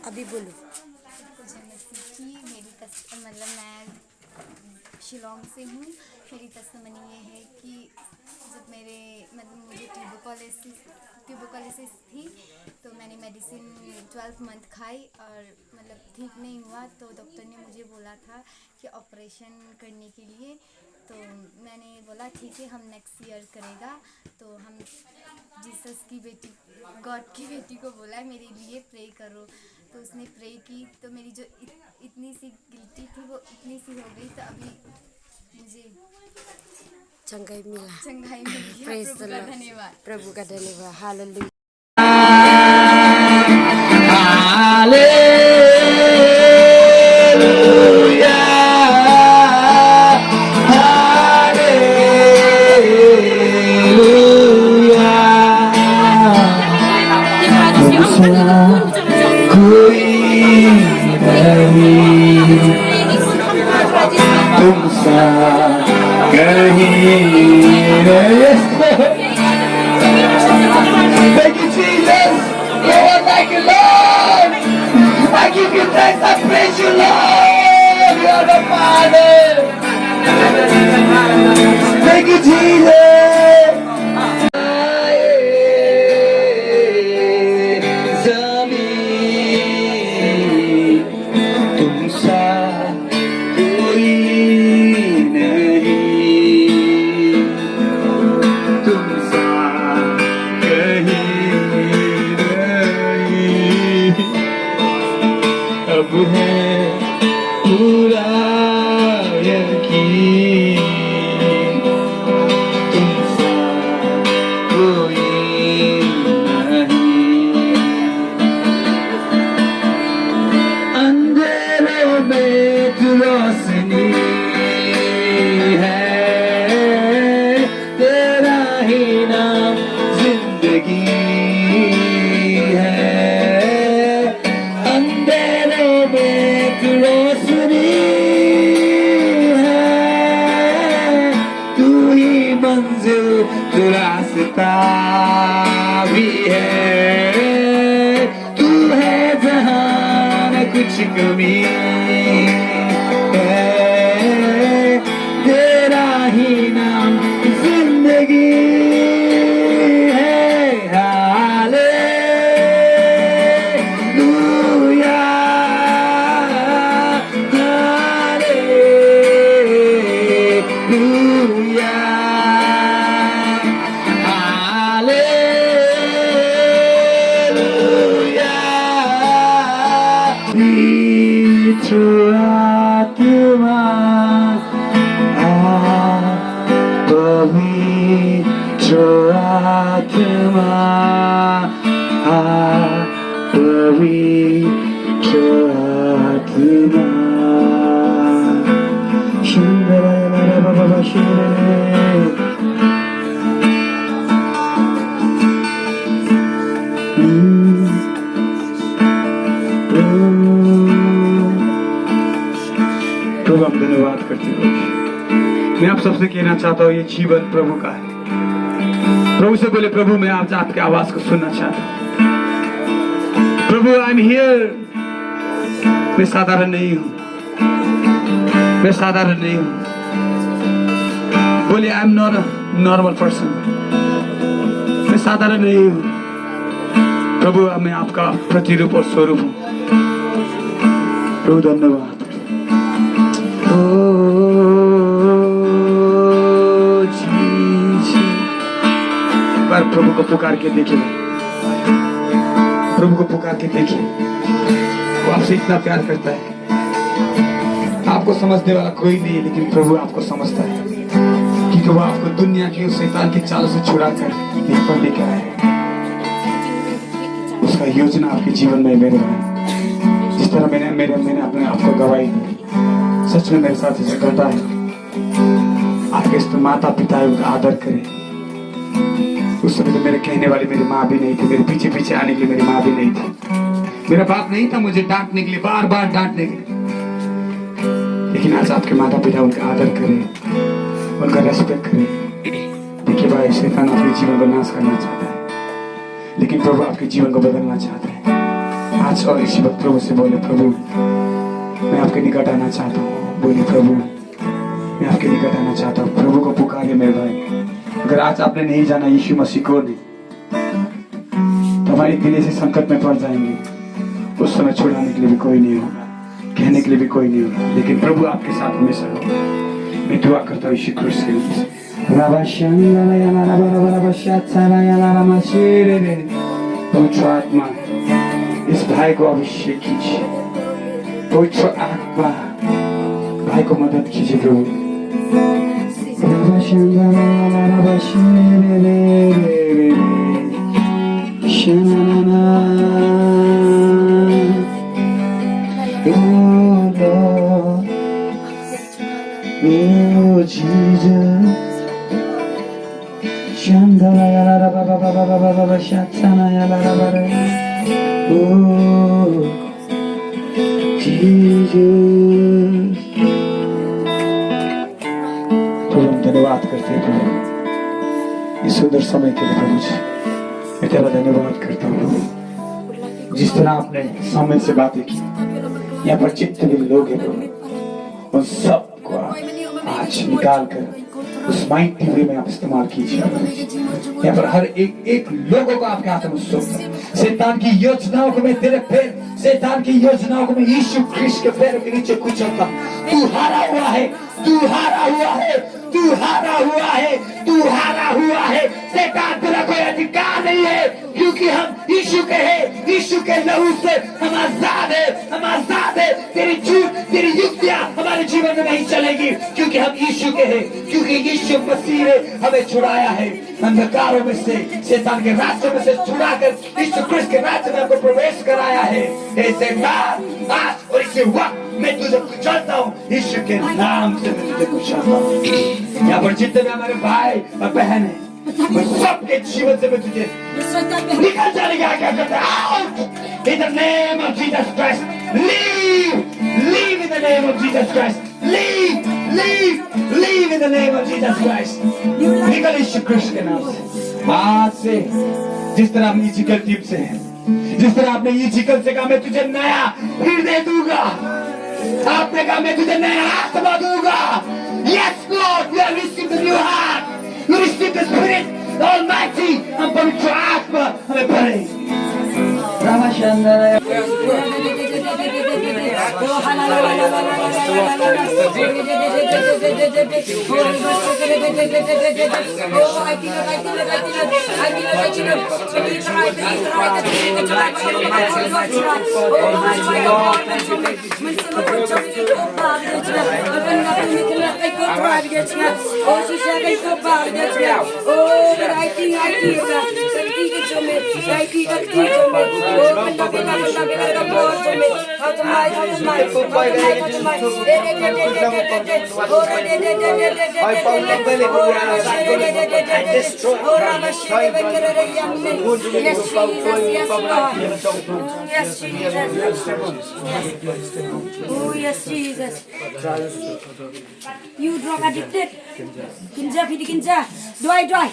अभी बोलो। मुझे मैं सीखी मतलब मैं शिलोंग से हूँ। मेरी तस्मनी ये है कि जब मुझे ट्यूबरकुलोसिस थी तो मैंने मेडिसिन 12 मंथ खाई और मतलब ठीक नहीं हुआ, तो डॉक्टर ने मुझे बोला था कि ऑपरेशन करने के लिए। तो मैंने बोला ठीक है, हम नेक्स्ट ईयर करेगा। तो हम जीसस की बेटी, गॉड की बेटी को बोला मेरे लिए प्रे करो। तो उसने प्रे की, तो मेरी जो इतनी सी गिल्टी थी वो इतनी सी हो गई। तो अभी मुझे चंगाई मिला। चंगाई मिल गया। प्रेज द प्रभु का लॉर्ड। धन्यवाद। प्रभु का धन्यवाद। Hallelujah. Thank you, Jesus. Lord, thank you, Lord. I give you thanks. I praise you, Lord. You are the Father. Thank you, Jesus. ज़मीन तुम सा कोई नहीं, तुम सा कहीं नहीं। अब है पूरा यकीन, तुम सा कोई नहीं। अंधेरों में तू रोशनी है, तेरा ही नाम जिंदगी है। अंधेरों में तू रोशनी है, तू ही मंजिल, तू रास्ता भी है। तू है जहां न कुछ कमी है, तेरा ही नाम जिंदगी है। Hallelujah, hallelujah, hallelujah. पवित्र आत्मा, पवित्र आत्मा, पवित्र आत्मा। प्रभु हम धन्यवाद करते हैं। मैं आप सबसे कहना चाहता हूँ, ये जीवन प्रभु का है। प्रभु से बोले, प्रभु मैं आज आपके आवाज को सुनना चाहता हूँ। प्रभु आई एम हियर। मैं साधारण नहीं हूँ, मैं साधारण नहीं हूँ। बोले I am not a normal person. मैं साधारण नहीं हूँ। प्रभु मैं आपका प्रतिरूप और स्वरूप हूँ। प्रभु धन्यवाद। बार प्रभु को पुकार के देखिए, प्रभु को पुकार के देखिए। वो आपसे इतना प्यार करता है। आपको समझने वाला कोई नहीं है, लेकिन प्रभु आपको समझता है, क्योंकि वो आपको दुनिया की उस शैतान की चाल से छुड़ाकर यहीं पर लेकर आया है। उसका योजना आपके जीवन में मेरे है। जिस तरह मैंने अपने आप को गवाही दी, सच में मेरे साथ ऐसा करता है। आपके इस माता पिता है, उनका आदर करें। उस समय तो मेरे कहने वाली मेरी माँ भी नहीं थी, मेरे पीछे पीछे आने के लिए मेरी माँ भी नहीं थी, मेरा बाप नहीं था मुझे डांटने के लिए, बार बार डांटने के लिए। लेकिन आज आपके माता पिता उनका आदर करें, उनका रेस्पेक्ट करें। देखिए भाई, शैतान आपके जीवन को नाश करना चाहता है, लेकिन प्रभु आपके जीवन को बदलना चाहता है। आज और इसी वक्त प्रभु से बोले, प्रभु मैं आपके निकट आना चाहता हूँ। बोले, प्रभु मैं आपके निकट आना चाहता हूँ। प्रभु को पुकारिए मेरे भाई। अगर आज आपने नहीं जाना यीशु मसीह को नहीं, तो हमारी दिल ऐसे संकट में पड़ जाएंगे। उस समय छुड़ाने के लिए भी कोई नहीं होगा, कहने के लिए भी कोई नहीं होगा, लेकिन प्रभु आपके साथ हमेशा होगा। मैं दुआ करता हूँ यीशु क्रिस्त के लिए। पवित्र आत्मा इस भाई को अभिषेक कीजिए। पवित्र आत्मा भाई को मदद कीजिए प्रभु। Oh Jesus, Shandala yala ra ba ba ba ba ba ba ba ba shatana yala ra ba ra. Oh Jesus, प्रभु हम धन्यवाद करते हैं प्रभु इस सुंदर समय के लिए। प्रभु जी मैं तेरा धन्यवाद करता हूँ। जिस तरह आपने समय से बातें की, यहाँ पर जितने भी लोग हैं प्रभु उन सबको आज निकाल कर उस माइटी वे में आप इस्तेमाल कीजिए। यहाँ पर हर एक लोगों को आपके हाथ में सौंपता। शैतान की योजनाओं को मैं तेरे पैर, शैतान की योजनाओं को मैं यीशु क्रिस्त के पैरों के नीचे कुचलता। तू हारा हुआ है, तू हारा हुआ है, तू हारा हुआ है, तू हारा हुआ है। शैतान तेरा कोई अधिकार नहीं है, क्योंकि हम यीशु के हैं। यीशु के लहू से हम आजाद है, हम आजाद है। तेरी झूठ, तेरी युक्तियां हमारे जीवन में नहीं चलेगी, क्योंकि हम यीशु के हैं, क्योंकि यीशु मसीह ने हमें छुड़ाया है अंधकारों में से, शैतान के राज्य में से छुड़ाकर यीशु क्रिस्त के राज्य में हमको प्रवेश कराया है। हे शैतान आज और इसी वक्त मैं तुझे कुचलता हूँ, यीशु के नाम से मैं तुझे कुचलता हूँ। यहाँ पर जितने भी हमारे भाई और बहन है, मैं सबके जीवन से मैं तुझे निकल जाने की आज्ञा करता हूँ। Out in the name of Jesus Christ. Leave in the name of Jesus Christ. Leave in the name of Jesus Christ. निकल यीशु क्रिस्त के नाम से। आज से जिस तरह हम इजिकल टीम से हैं, जिस तरह आपने इजिकल से कहा मैं तुझे नया हृदय दूंगा, आपने कहा मैं तुझे नया आत्मा दूंगा। Yes Lord, we have received the new heart. We receive the Spirit, the Almighty, हम पवित्र आत्मा हमें भरे। Ramachandra Oh yes, Jesus. You drug addicted. Kinja, pidi kinja. Doi.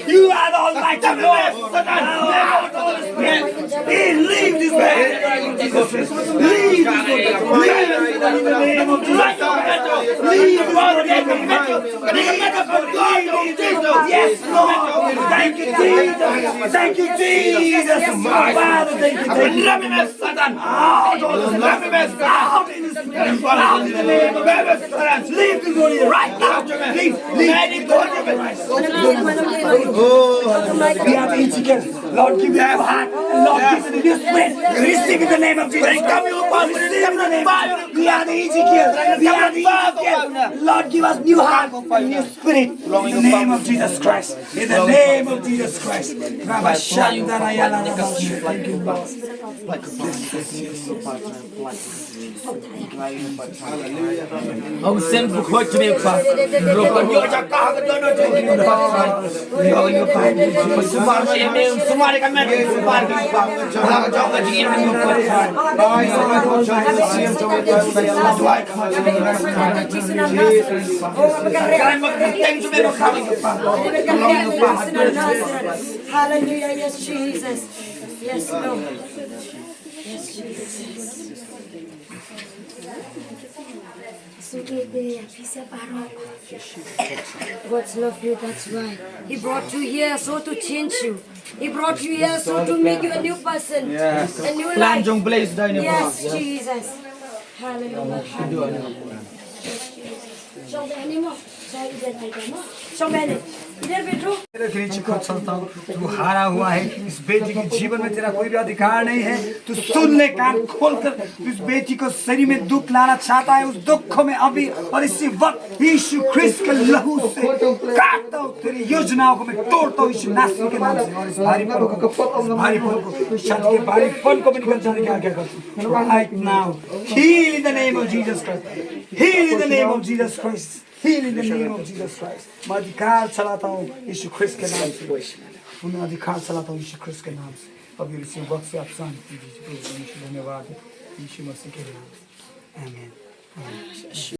You are the Almighty Lord. Leave this man. Leave in the name of Jesus. Leave Yes, Lord. Thank you, Jesus. Thank you, Jesus. My Father, thank you. Let me mess Satan out. Let me mess out in this out in the name of Jesus. Leave this body right now. Leave. Let it go. We have each Lord, give you a heart. Lord, give you the new spirit. Receive in the name of Jesus. Receive in the name of Jesus. We are the Ezekiel. We are the Ezekiel. Lord, give us new heart and new spirit. spirit in the name of Jesus Christ. In the name of Jesus Christ. Rabba Shandara Yala Rabba. Thank you, Lord. Ông xem cuộc hội cho mình phải rồi còn nhớ cho cao cái đó cho mình nhớ như phải mình sẽ vào đây em sẽ vào đây cái mẹ sẽ vào cái vào cho cái gì mình cũng phải nói cái mà tiếng cho mình nó khá Hallelujah, yes, Jesus. Yes, Lord. Yes, Jesus. God's love you, that's why. He brought you here so to change you. He brought you here so to make you a new person. Yes. A new life. Yes, Jesus. Hallelujah. तेरे के नीचे खुद चलता हूँ तू हारा हुआ है इस बेटी के जीवन में तेरा कोई भी अधिकार नहीं है तू सुन ले कान खोलकर इस बेटी को शरीर में दुख लाना चाहता है उस दुख में अभी और इसी वक्त यीशु ख्रिस्त के लहू से काटता हूँ तेरी योजनाओं को मैं तोड़ता हूँ यीशु नासरी के नाम से और इस भारीपन को छत के भारीपन को भी निकल जाने की आज्ञा करता हूँ right now heal in the name of Jesus Christ heal in the name of Jesus Christ Heal in the name of Jesus Christ. मैं अधिकार चलाता हूँ यीशु ख्रिस्त के नाम से। मैं अधिकार चलाता हूँ यीशु ख्रिस्त के नाम से। अब इसी वक्त से आप शांति दीजिए। धन्यवाद यीशु मसीह के नाम से। आमीन।